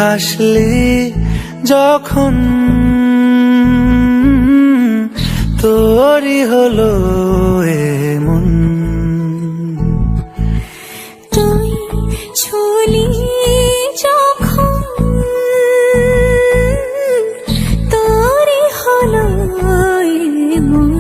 হাসলি যখন তোরই হলো এমন, তুই ছুলি যখন তোরই হলো এমন।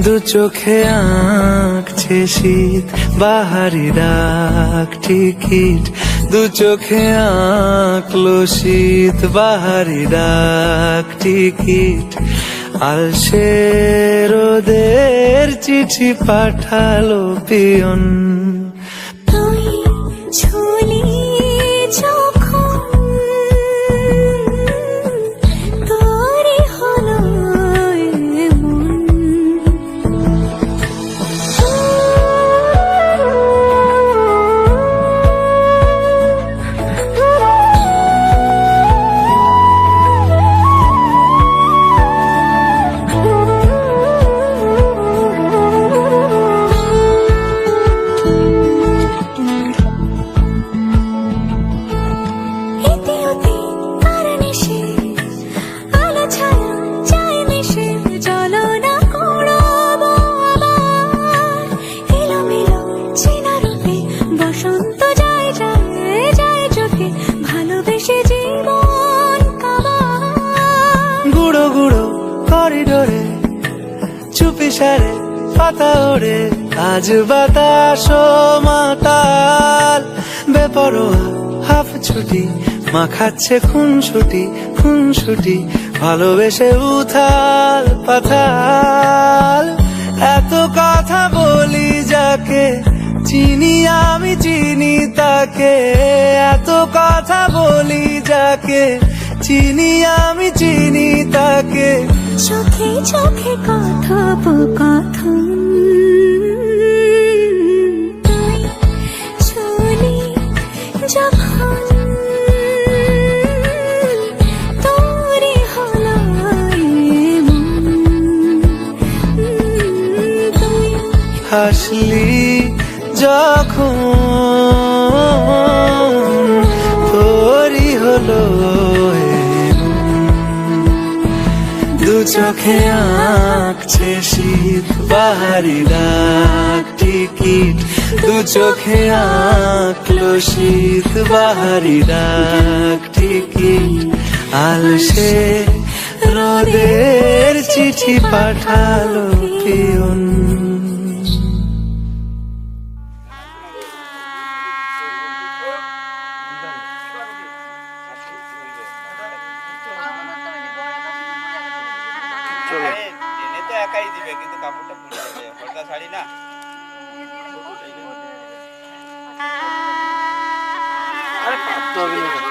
দু চোখে আঁকছে শীত বাহারি ডাক টিকিট, দু চোখে আঁকলো শীত বাহারি ডাক টিকিট। আলসে রোদের চিঠি পাঠালো পিয়ন, তুই ছুলি যখন তোরই হলো এমন। বসন্ত যায় যায় যায় চোখে, ভালোবেসে জীবন কাবার। গুঁড়ো গুঁড়ো করিডোরে চুপি সারে পাতা ওড়ে, আজ বাতাস মাতাল বেপরোয়া হাফ ছুটি, মাখাচ্ছে খুনসুটি খুনসুটি, ভালোবেসে উথাল পাথাল। এত কথা বলি যাকে চিনি আমি চিনি তাকে, এত কথা বলি যাকে চিনি আমি চিনি তাকে। চোখে চোখে কথোপকথন, তুই ছুলি যখন তোরই হলো এমন। তুই হাসলি যখন তোরই হলো এমন, দু চোখে আঁকছে শীত বাহারি ডাক টিকিট, দু চোখে আঁকলো শীত বাহারি ডাক টিকিট। আলসে রোদের চিঠি পাঠালো পিয়ন। ট্রেনে তো একাই দিবে, কিন্তু কাপড়টা পুড়ে যাবে, হলকা শাড়ি না। আরে পারতে হবে না।